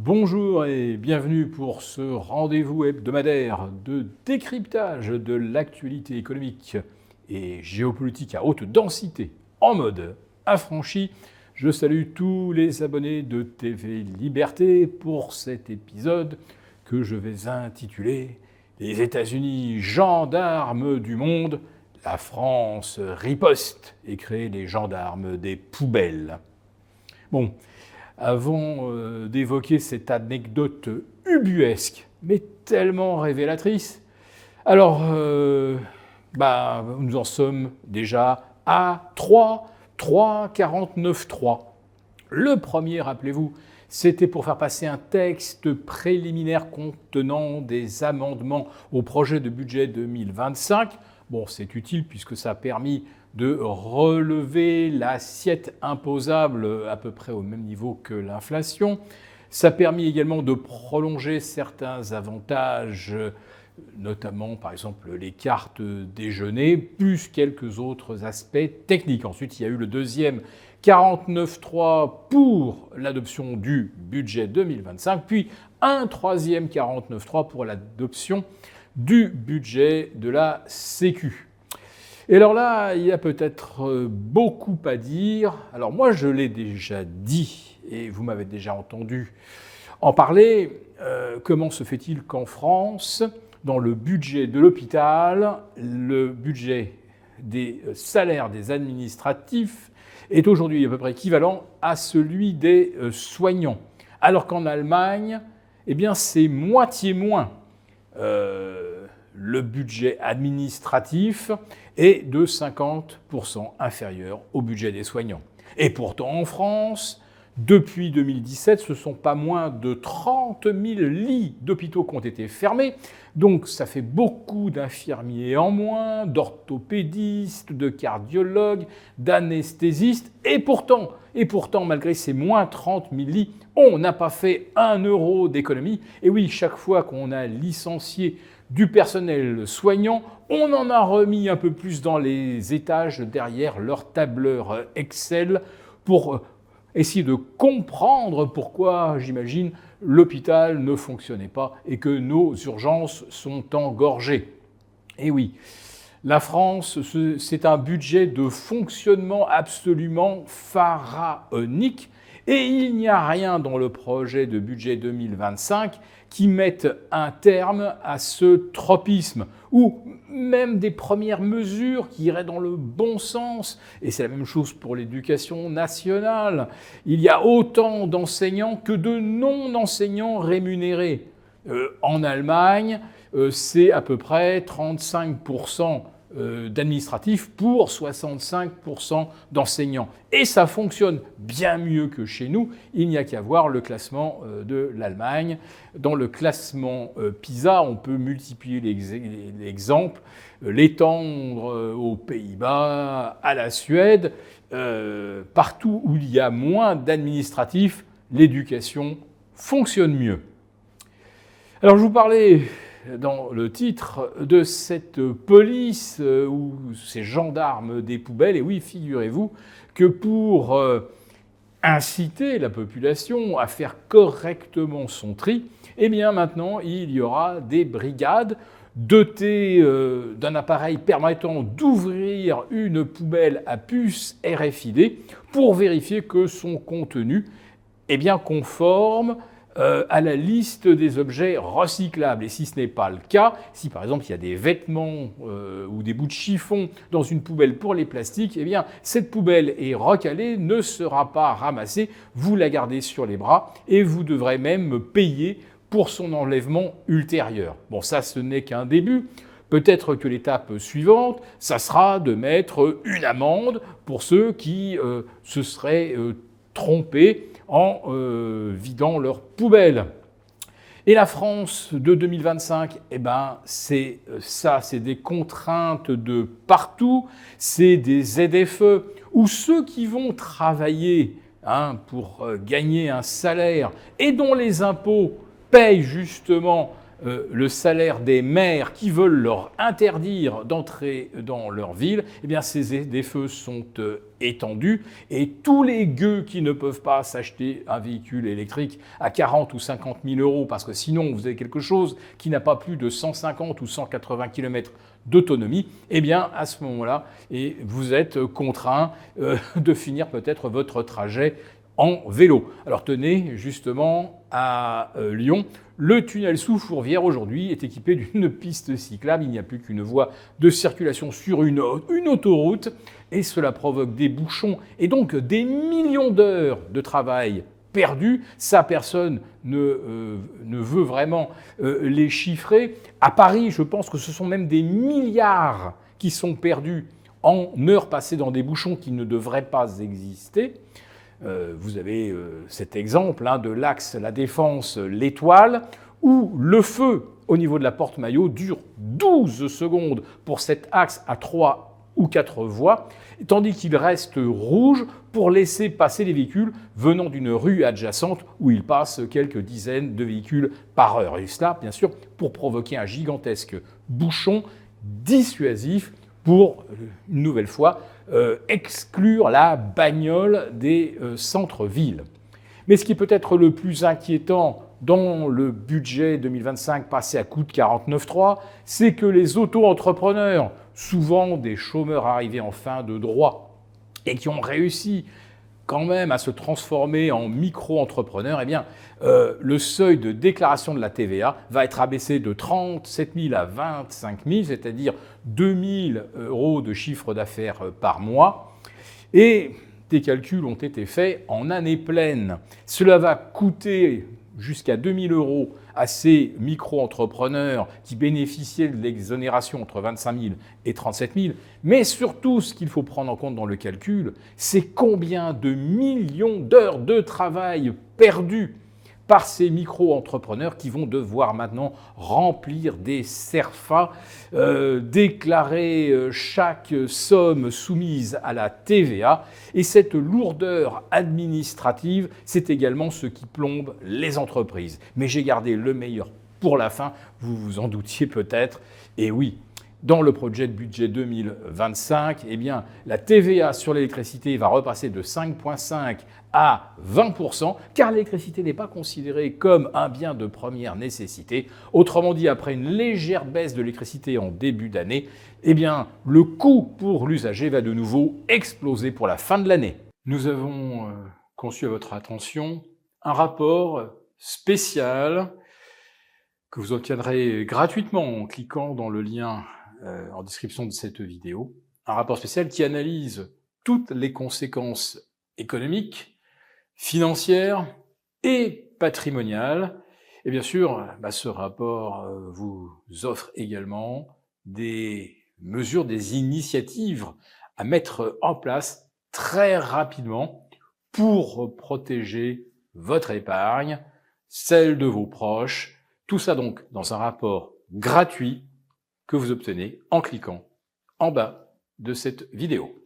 Bonjour et bienvenue pour ce rendez-vous hebdomadaire de décryptage de l'actualité économique et géopolitique à haute densité en mode affranchi. Je salue tous les abonnés de TV Liberté pour cet épisode que je vais intituler « Les États-Unis gendarmes du monde, la France riposte et crée les gendarmes des poubelles ». Bon. Avant d'évoquer cette anecdote ubuesque, mais tellement révélatrice, alors nous en sommes déjà à 3,49,3. Le premier, rappelez-vous, c'était pour faire passer un texte préliminaire contenant des amendements au projet de budget 2025. Bon, c'est utile puisque ça a permis de relever l'assiette imposable à peu près au même niveau que l'inflation. Ça a permis également de prolonger certains avantages, notamment par exemple les cartes déjeuner, plus quelques autres aspects techniques. Ensuite, il y a eu le deuxième 49.3 pour l'adoption du budget 2025, puis un troisième 49.3 pour l'adoption du budget de la Sécu. Et alors là, il y a peut-être beaucoup à dire. Alors moi, je l'ai déjà dit, et vous m'avez déjà entendu en parler. Comment se fait-il qu'en France, dans le budget de l'hôpital, le budget des salaires des administratifs est aujourd'hui à peu près équivalent à celui des soignants, alors qu'en Allemagne, eh bien, c'est moitié moins. Le budget administratif est de 50% inférieur au budget des soignants. Et pourtant, en France, depuis 2017, ce ne sont pas moins de 30 000 lits d'hôpitaux qui ont été fermés. Donc, ça fait beaucoup d'infirmiers en moins, d'orthopédistes, de cardiologues, d'anesthésistes. Et pourtant, malgré ces moins 30 000 lits, on n'a pas fait 1 euro d'économie. Et oui, chaque fois qu'on a licencié du personnel soignant, on en a remis un peu plus dans les étages derrière leur tableur Excel pour essayer de comprendre pourquoi, j'imagine, l'hôpital ne fonctionnait pas et que nos urgences sont engorgées. Et oui, la France, c'est un budget de fonctionnement absolument pharaonique et il n'y a rien dans le projet de budget 2025 qui mettent un terme à ce tropisme, ou même des premières mesures qui iraient dans le bon sens. Et c'est la même chose pour l'éducation nationale. Il y a autant d'enseignants que de non-enseignants rémunérés. En Allemagne, c'est à peu près 35% d'administratifs pour 65% d'enseignants. Et ça fonctionne bien mieux que chez nous. Il n'y a qu'à voir le classement de l'Allemagne. Dans le classement PISA, on peut multiplier les exemples, l'étendre aux Pays-Bas, à la Suède. Partout où il y a moins d'administratifs, l'éducation fonctionne mieux. Alors je vous parlais dans le titre de cette police ou ces gendarmes des poubelles. Et oui, figurez-vous que pour inciter la population à faire correctement son tri, eh bien maintenant, il y aura des brigades dotées d'un appareil permettant d'ouvrir une poubelle à puce RFID pour vérifier que son contenu est bien conforme à la liste des objets recyclables. Et si ce n'est pas le cas, si par exemple il y a des vêtements ou des bouts de chiffon dans une poubelle pour les plastiques, eh bien cette poubelle est recalée, ne sera pas ramassée, vous la gardez sur les bras et vous devrez même payer pour son enlèvement ultérieur. Bon, ça ce n'est qu'un début. Peut-être que l'étape suivante, ça sera de mettre une amende pour ceux qui se seraient trompés en vidant leurs poubelles. Et la France de 2025, eh ben, c'est ça, c'est des contraintes de partout, c'est des ZFE, où ceux qui vont travailler pour gagner un salaire et dont les impôts payent justement le salaire des maires qui veulent leur interdire d'entrer dans leur ville, eh bien ces aides-feux sont étendus et tous les gueux qui ne peuvent pas s'acheter un véhicule électrique à 40 ou 50 000 euros parce que sinon vous avez quelque chose qui n'a pas plus de 150 ou 180 km d'autonomie, eh bien à ce moment-là, vous êtes contraint de finir peut-être votre trajet en vélo. Alors tenez, justement, à Lyon, le tunnel sous Fourvière aujourd'hui est équipé d'une piste cyclable. Il n'y a plus qu'une voie de circulation sur une autoroute et cela provoque des bouchons et donc des millions d'heures de travail perdues. Ça, personne ne veut vraiment les chiffrer. À Paris, je pense que ce sont même des milliards qui sont perdus en heures passées dans des bouchons qui ne devraient pas exister. Vous avez cet exemple de l'axe La Défense-L'Étoile, où le feu au niveau de la porte Maillot dure 12 secondes pour cet axe à 3 ou 4 voies, tandis qu'il reste rouge pour laisser passer les véhicules venant d'une rue adjacente où il passe quelques dizaines de véhicules par heure. Et cela, bien sûr, pour provoquer un gigantesque bouchon dissuasif pour, une nouvelle fois, exclure la bagnole des centres-villes. Mais ce qui peut être le plus inquiétant dans le budget 2025 passé à coût de 49,3, c'est que les auto-entrepreneurs, souvent des chômeurs arrivés en fin de droit et qui ont réussi quand même à se transformer en micro-entrepreneurs, eh bien, le seuil de déclaration de la TVA va être abaissé de 37 000 à 25 000, c'est-à-dire 2 000 euros de chiffre d'affaires par mois. Et des calculs ont été faits en année pleine. Cela va coûter jusqu'à 2 000 euros à ces micro-entrepreneurs qui bénéficiaient de l'exonération entre 25 000 et 37 000. Mais surtout, ce qu'il faut prendre en compte dans le calcul, c'est combien de millions d'heures de travail perdues par ces micro-entrepreneurs qui vont devoir maintenant remplir des CERFA, déclarer chaque somme soumise à la TVA. Et cette lourdeur administrative, c'est également ce qui plombe les entreprises. Mais j'ai gardé le meilleur pour la fin, vous vous en doutiez peut-être. Et oui, dans le projet de budget 2025, eh bien, la TVA sur l'électricité va repasser de 5,5 à 20%, car l'électricité n'est pas considérée comme un bien de première nécessité. Autrement dit, après une légère baisse de l'électricité en début d'année, eh bien, le coût pour l'usager va de nouveau exploser pour la fin de l'année. Nous avons conçu à votre attention un rapport spécial que vous obtiendrez gratuitement en cliquant dans le lien en description de cette vidéo. Un rapport spécial qui analyse toutes les conséquences économiques, financières et patrimoniales. Et bien sûr, ce rapport vous offre également des mesures, des initiatives à mettre en place très rapidement pour protéger votre épargne, celle de vos proches. Tout ça donc dans un rapport gratuit que vous obtenez en cliquant en bas de cette vidéo.